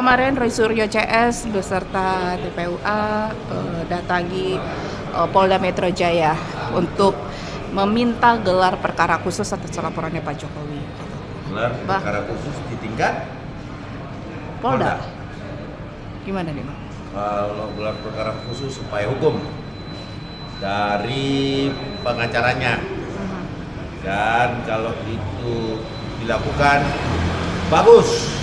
kemarin Roy Suryo CS beserta TPUA datangi Polda Metro Jaya untuk meminta gelar perkara khusus atas laporannya Pak Jokowi. Gelar perkara khusus di tingkat Polda. Gimana nih, Bang? Kalau gelar perkara khusus supaya hukum dari pengacaranya, dan kalau itu dilakukan bagus,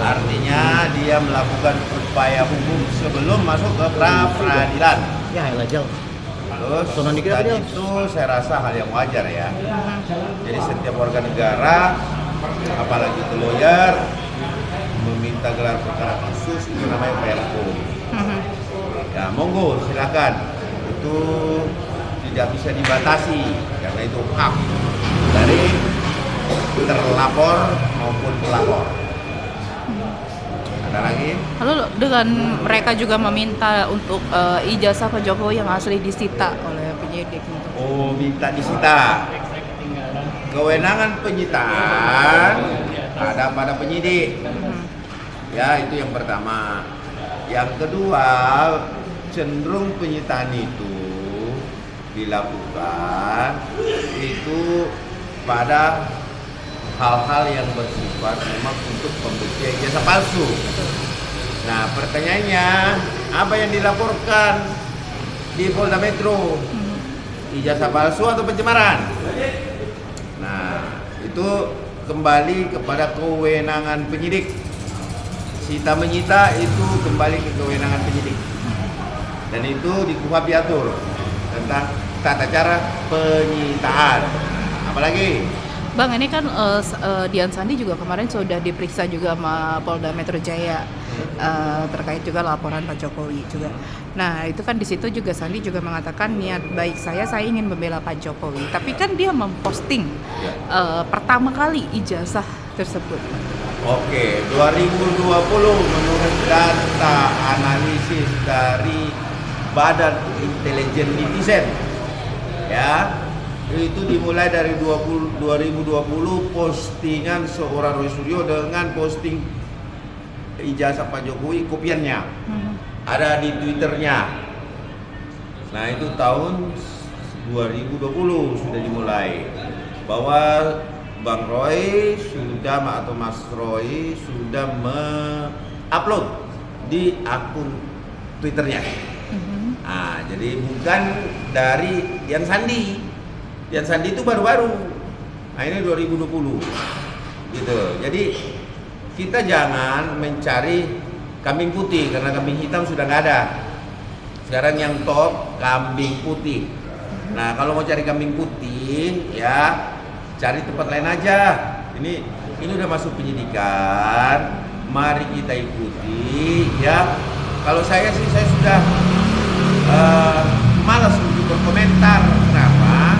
artinya dia melakukan upaya hukum sebelum masuk ke pra-peradilan. Ya, jauh. Terus tadi itu saya rasa hal yang wajar ya. Jadi setiap warga negara, apalagi itu lawyer, meminta gelar perkara khusus itu namanya upaya hukum. Ya monggo silakan, itu tidak bisa dibatasi karena itu hak dari terlapor maupun pelapor. Ada lagi? Lalu dengan mereka juga meminta untuk ijazah Pak Jokowi yang asli disita oleh penyidik. Oh, minta disita. Kewenangan penyitaan ada pada penyidik. Ya, itu yang pertama. Yang kedua, cenderung penyitaan itu dilakukan itu pada hal-hal yang bersifat memang untuk pembuktian ijazah palsu. Nah, pertanyaannya, apa yang dilaporkan di Polda Metro? Ijazah palsu atau pencemaran? Nah, itu kembali kepada kewenangan penyidik. Sita menyita itu kembali ke kewenangan penyidik. Dan itu di KUHP diatur tentang tata cara penyitaan. Apalagi? Bang, ini kan Dian Sandi juga kemarin sudah diperiksa juga sama Polda Metro Jaya terkait juga laporan Pak Jokowi juga. Nah, itu kan di situ juga Sandi juga mengatakan niat baik saya ingin membela Pak Jokowi. Tapi kan dia memposting pertama kali ijazah tersebut. Oke, 2020 menurut data analisis dari Badan Intelijen Netizen, ya, itu dimulai dari 2020 postingan seorang Roy Suryo dengan posting ijazah Pak Jokowi, kopiannya ada di Twitternya. Nah, itu tahun 2020 sudah dimulai bahwa Bang Roy sudah atau Mas Roy sudah mengupload di akun Twitternya. Nah, jadi bukan dari Dian Sandi. Dian Sandi itu baru-baru. Nah, ini 2020. Gitu. Jadi kita jangan mencari kambing putih karena kambing hitam sudah nggak ada. Sekarang yang top kambing putih. Nah, kalau mau cari kambing putih ya cari tempat lain aja. Ini udah masuk penyidikan. Mari kita ikuti ya. Kalau saya sih saya sudah malas untuk berkomentar. Kenapa?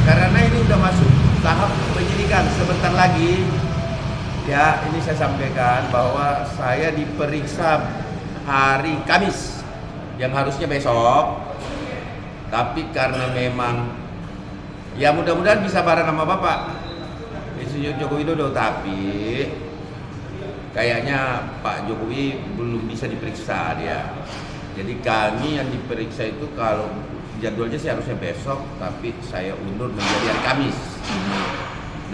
Karena ini udah masuk tahap penyidikan. Sebentar lagi ya, ini saya sampaikan bahwa saya diperiksa hari Kamis yang harusnya besok. Tapi karena memang ya mudah-mudahan bisa bareng sama Bapak Presiden Joko Widodo, tapi kayaknya Pak Jokowi belum bisa diperiksa dia. Jadi kami yang diperiksa itu kalau jadwalnya sih harusnya besok, tapi saya undur menjadi hari Kamis.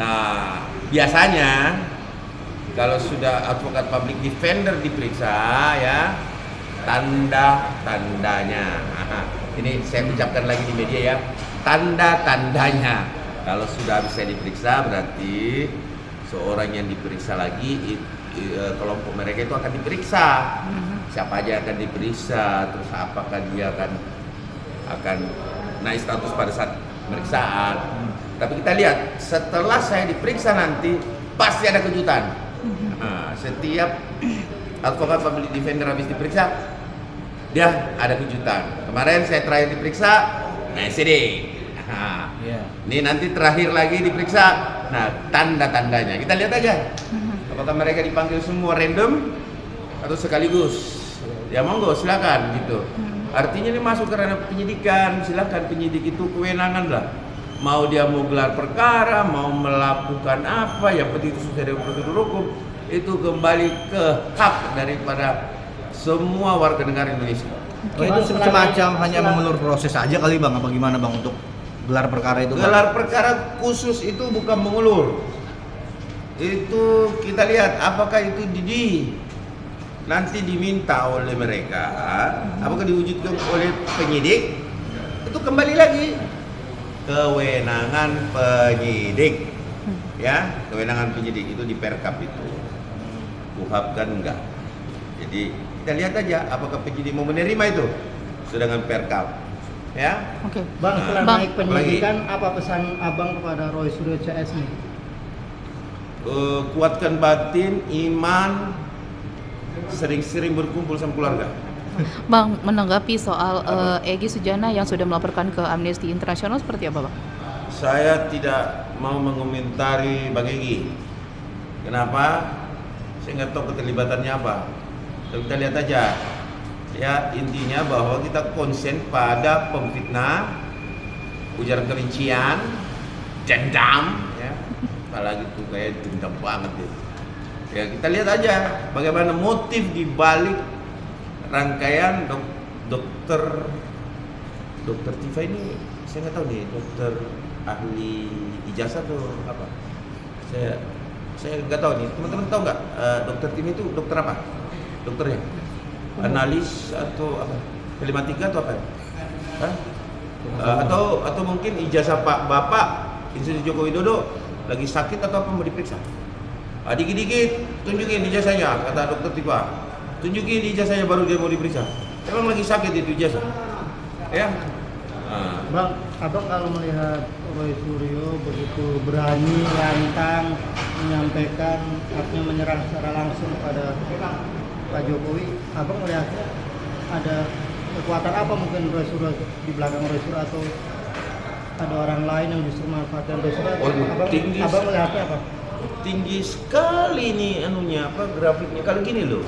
Nah, biasanya kalau sudah advokat public defender diperiksa ya, tanda-tandanya. Ini saya ucapkan lagi di media ya, tanda-tandanya. Kalau sudah bisa diperiksa berarti seorang yang diperiksa lagi kelompok mereka itu akan diperiksa. Siapa aja akan diperiksa, terus apakah dia akan naik status pada saat pemeriksaan. Tapi kita lihat setelah saya diperiksa nanti pasti ada kejutan. Setiap advokat public defender habis diperiksa dia ada kejutan. Kemarin saya terakhir diperiksa, nah SD. Ini nanti terakhir lagi diperiksa. Nah, tanda-tandanya kita lihat aja. Apakah mereka dipanggil semua random atau sekaligus? Ya monggo silakan gitu. Artinya ini masuk ke ranah penyidikan, silakan penyidik itu kewenangan lah. Mau dia mau gelar perkara, mau melakukan apa, yang penting itu sudah ada prosedur hukum. itu kembali ke hak daripada semua warga negara Indonesia. Oh, itu semacam hanya mengelur proses aja kali Bang, apa gimana Bang untuk gelar perkara itu? Bang? Gelar perkara khusus itu bukan mengulur. Itu kita lihat apakah itu nanti diminta oleh mereka, apakah diwujudkan oleh penyidik, itu kembali lagi kewenangan penyidik. Ya, kewenangan penyidik itu di Perkap itu. KUHP kan enggak. Jadi kita lihat aja apakah penyidik mau menerima itu sedangkan Perkap. Ya. Oke. Bang, setelah Bang, naik penyidikan, apa pesan Abang kepada Roy Suryo CS nih? Kuatkan batin, iman, sering-sering berkumpul sama keluarga. Bang, menanggapi soal Egy Sujana yang sudah melaporkan ke Amnesty International seperti apa, Bang? Saya tidak mau mengomentari Bang Egy. Kenapa? Saya nggak tahu keterlibatannya apa. Kita lihat aja. Ya, intinya bahwa kita konsen pada pemfitnah, ujaran kebencian, dendam, ya. Apalagi itu kayak dendam banget ya. Ya, kita lihat aja bagaimana motif di balik rangkaian dokter Tifa ini. Saya nggak tahu nih, dokter ahli ijazah atau apa. Saya nggak tahu nih. Teman-teman tahu nggak dokter Tifa itu dokter apa? Dokternya? Analis atau apa? Telematika atau apa? Hah? Atau mungkin ijazah Bapak Insinyur Joko Widodo lagi sakit atau apa mau diperiksa? Dikit-dikit tunjukin ijazahnya, kata dokter Tifa. Tunjukin ijazahnya baru dia mau diperiksa. Emang lagi sakit itu ijazah? Ya. Bang, Abang kalau melihat Roy Suryo begitu berani, lantang menyampaikan, artinya menyerang secara langsung pada Pak Jokowi, Abang melihatnya ada kekuatan apa mungkin Roy Suryo di belakang Roy Suryo, atau ada orang lain yang justru memanfaatkan Roy Suryo? Abang melihatnya apa? Tinggi sekali nih anunya, grafiknya. Kalau gini loh,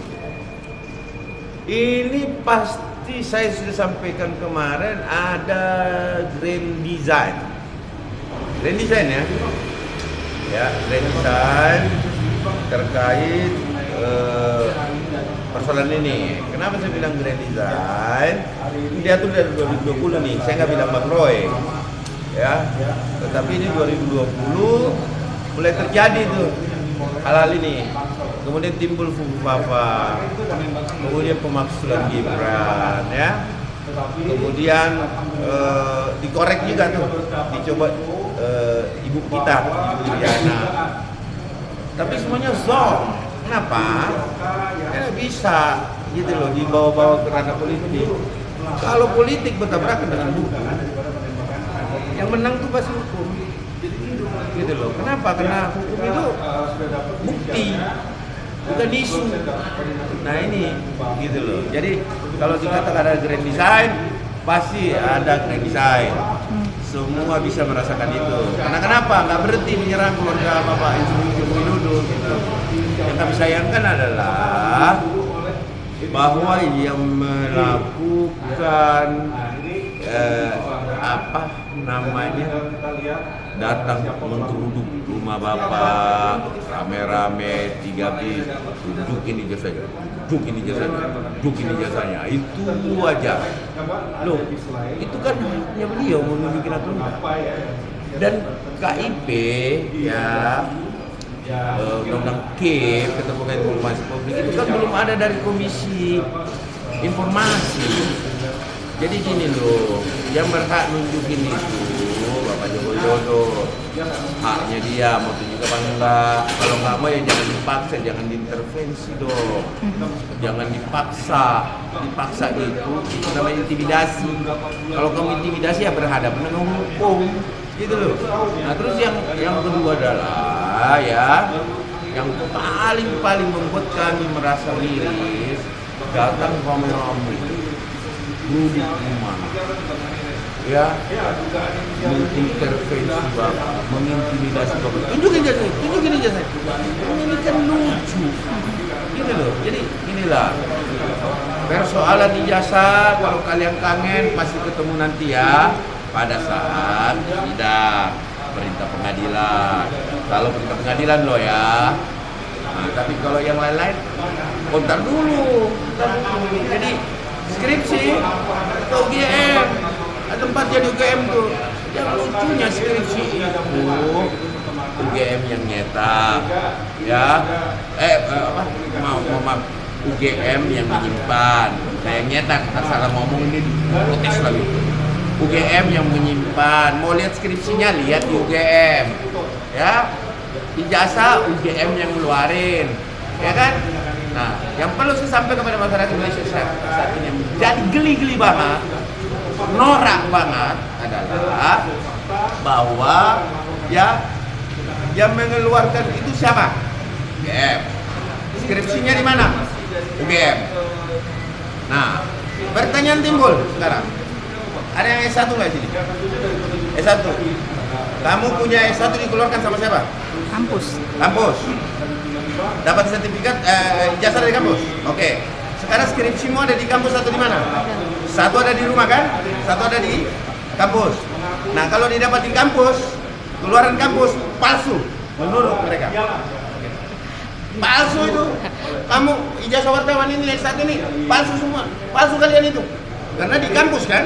ini pasti saya sudah sampaikan kemarin ada grand design ya, grand design terkait persoalan ini. Kenapa saya bilang grand design? Dia tuh dari 2020 nih, saya nggak bilang Bang Roy, ya. Tetapi ini 2020 mulai terjadi tuh hal-hal ini. Kemudian timbul Fufafa, kemudian pemaksulan Gibran, ya. Kemudian dikorek juga tuh, dicoba ibu kita, Ibu Iriana. Tapi semuanya zong. Kenapa? Karena bisa gitu loh dibawa-bawa ke ranah politik. Kalau politik bertabrakan dengan hukum, yang menang tuh pasti hukum. Gitu loh. Kenapa? Karena hukum itu bukti, bukan isu. Nah ini gitu loh. Jadi kalau dikatakan ada grand design, pasti ada grand design. Semua bisa merasakan itu. Karena kenapa? Nggak berhenti menyerang keluarga Bapak Insinyur Joko Widodo gitu. Yang kami sayangkan adalah bahwa yang melakukan apa namanya, datang menggeruduk rumah Bapak rame-rame 3 bis, tunjukin ijazahnya, tunjukin ijazahnya, itu aja loh. Itu kan haknya beliau mau nunjukin atau enggak. Dan KIP ya, undang-undang KIP, Keterbukaan Informasi Publik, itu kan belum ada dari Komisi Informasi. Jadi gini loh, yang berhak nunjukin itu Bapak Joko Widodo, haknya dia mau tunjuk apa enggak. Kalau nggak mau ya jangan dipaksa, jangan diintervensi dong, jangan dipaksa. Dipaksa itu namanya intimidasi. Kalau kamu intimidasi ya berhadapan dengan hukum, gitu loh. Nah terus yang kedua adalah ya, yang paling membuat kami merasa miris, datang rame-rame duduk rumah, ya, mengintervensi Bapak, mengintimidasi Bapak. Tunjukin ijazah. Ini kan lucu, gini loh. Jadi inilah persoalan ijazah. Kalau kalian kangen pasti ketemu nanti ya pada saat sidang perintah pengadilan. Kalau perintah pengadilan loh ya. Nah, tapi kalau yang lain-lain, kontar dulu. Jadi skripsi ke UGM, ada tempat jadi UGM tuh. Yang lucunya skripsi itu UGM yang nyetak, ya, maaf, UGM yang menyimpan. Saya yang nyetak, salah ngomong ini protes lagi. UGM yang menyimpan, mau lihat skripsinya lihat di UGM, ya. Ijazah UGM yang ngeluarin, ya kan? Nah, yang perlu saya sampaikan kepada masyarakat Indonesia saat ini yang menjadi geli-geli banget, norak banget adalah bahwa ya yang mengeluarkan itu siapa? UGM. Skripsinya di mana? UGM. Nah, pertanyaan timbul sekarang. Ada yang S1 nggak sini? S1. Kamu punya S1 dikeluarkan sama siapa? Kampus. Kampus. Dapat sertifikat ijazah dari kampus. Oke. Sekarang skripsimu ada di kampus atau di mana? Satu ada di rumah kan? Satu ada di kampus. Nah, kalau didapat di kampus, keluaran kampus palsu menurut mereka. Palsu itu. Kamu ijazah wartawan ini S1 ini palsu semua. Palsu kalian itu. Karena di kampus kan?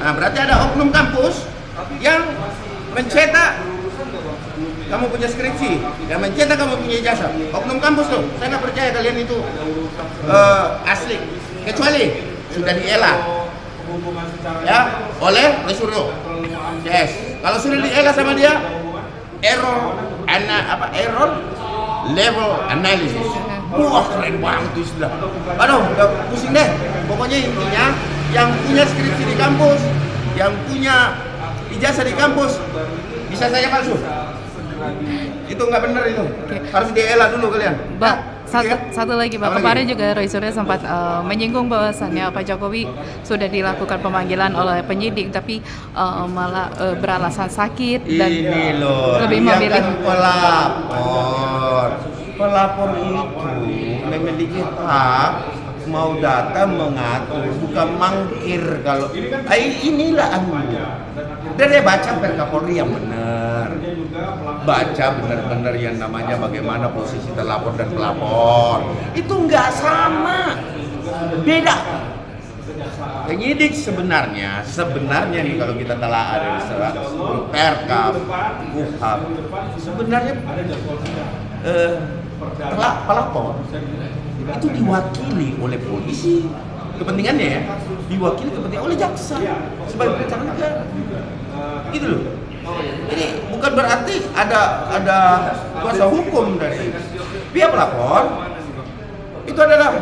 Nah, berarti ada oknum kampus yang mencetak kamu punya skripsi, yang mencetak kamu punya ijazah. Oknum kampus tuh, saya nggak percaya kalian itu asli, kecuali sudah diela, ya, oleh Suryo. Yes, kalau sudah diela sama dia, error level analysis. Wah, keren banget itu istilah. Aduh, udah pusing deh. Pokoknya intinya yang punya skripsi di kampus, yang punya ijazah di kampus, bisa saja palsu. Itu nggak benar itu. Oke. Harus diela dulu kalian. Pak, Ya. satu lagi Pak. Apa Kemarin lagi? juga Roy Suryo sempat menyinggung bahwasannya Pak Jokowi sudah dilakukan pemanggilan oleh penyidik, tapi malah beralasan sakit dan Ini loh, lebih dia memilih. kan pelapor. Pelapor itu memiliki hak mau datang mengatur, bukan mangkir kalau inilah dan dia baca Perkapolri yang benar, baca benar-benar yang namanya bagaimana posisi terlapor dan pelapor itu nggak sama, beda. Penyidik sebenarnya nih kalau kita telah ada di Perkap, KUHAP, sebenarnya pelapor itu diwakili oleh polisi kepentingannya ya, diwakili kepentingan oleh jaksa sebagai perencanaan negara, gitu loh. Jadi bukan berarti ada kuasa hukum dari pihak pelapor itu adalah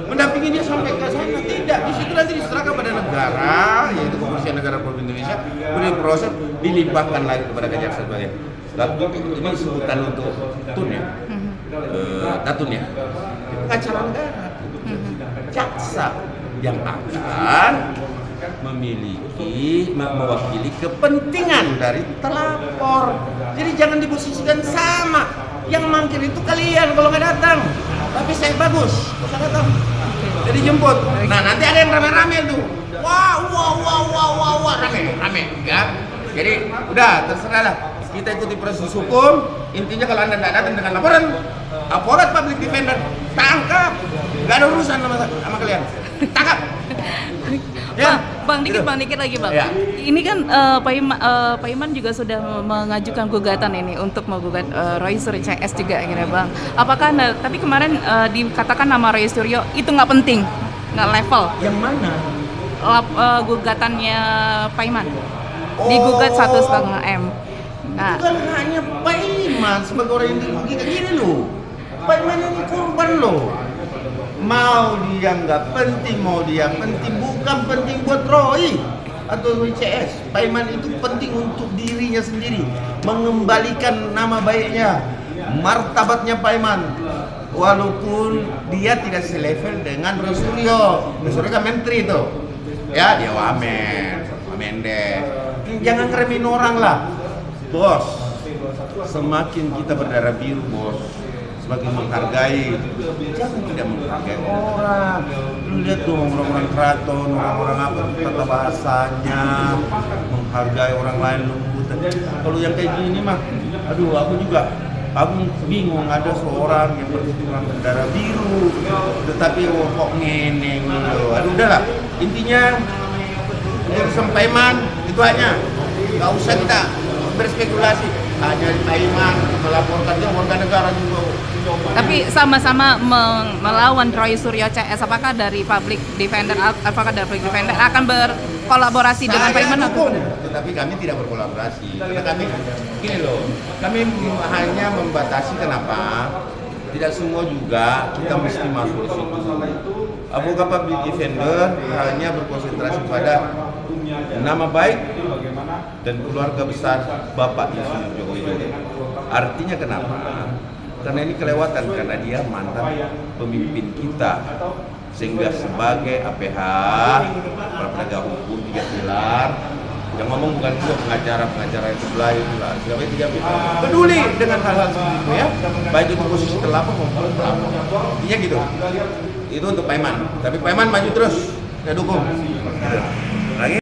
mendampingi dia sampai ke sana, tidak. Di situ nanti diserahkan pada negara, yaitu Kepolisian Negara Republik Indonesia, kemudian proses dilimpahkan lagi kepada kejaksaan sebagai. Ini sebutan untuk tun ya. Datun ya, acara negara, jaksa yang akan mewakili kepentingan dari terlapor. Jadi jangan diposisikan sama. Yang mangkir itu kalian kalau nggak datang. Tapi saya bagus, saya datang. Jadi jemput. Nah nanti ada yang rame-rame tuh. Wah, rame, ya. Jadi udah terserahlah. Kita ikuti proses hukum. Intinya kalau Anda tidak datang dengan laporan, aparat public defender tangkap. Gak ada urusan sama kalian. Tangkap. Ya. Bang, dikit lagi Bang. Ya. Ini kan Pak Iman juga sudah mengajukan gugatan ini untuk menggugat Roy Suryo CS juga akhirnya Bang. Apakah tapi kemarin dikatakan nama Roy Suryo itu nggak penting, nggak level. Yang mana? Gugatannya Pak Iman. Digugat 1,5 M. Nah, bukan hanya Pak Iman sebagai orang yang dirugikan, gini loh. Pak Iman ini korban loh. Mau dia nggak penting, mau dia penting, bukan penting buat Roy atau Roy CS. Pak Iman itu penting untuk dirinya sendiri, mengembalikan nama baiknya, martabatnya Pak Iman. Walaupun dia tidak selevel dengan Roy Suryo. Roy Suryo kan menteri itu, ya dia wamen deh. Jangan ngeremehin orang lah, bos. Semakin kita berdarah biru, bos, semakin menghargai, jangan tidak menghargai orang. Lu lihat tuh orang-orang keraton, orang-orang apa tata bahasanya, menghargai orang lain lembut. Kalau yang kayak gini mah, aduh aku juga Aku bingung ada seorang yang bertulang darah biru, tetapi kok ngeneng gitu. Aduh udahlah, intinya urusan Paiman itu aja, nggak usah kita berspekulasi. Hanya Paiman melaporkannya warga negara juga. Tapi sama-sama melawan Roy Suryo CS, apakah dari public defender akan berkolaborasi dengan Paiman atau dukung, tetapi kami tidak berkolaborasi. Karena kami gini loh, kami hanya membatasi. Kenapa? Tidak semua juga kita mesti masuk di situ. Advokat public defender hanya berkonsentrasi pada nama baik dan keluarga besar Bapak Insinyur Joko Widodo. Artinya kenapa? Karena ini kelewatan, karena dia mantan pemimpin kita, sehingga sebagai APH, para penegak hukum 3 pilar, yang ngomong bukan gua, pengacara yang sebelah itu lah, sebagai 3 pilar peduli dengan hal-hal seperti itu ya, baik itu posisi terlapor maupun pelapor. Intinya gitu. Itu untuk Paiman, tapi Paiman maju terus, saya dukung. Lagi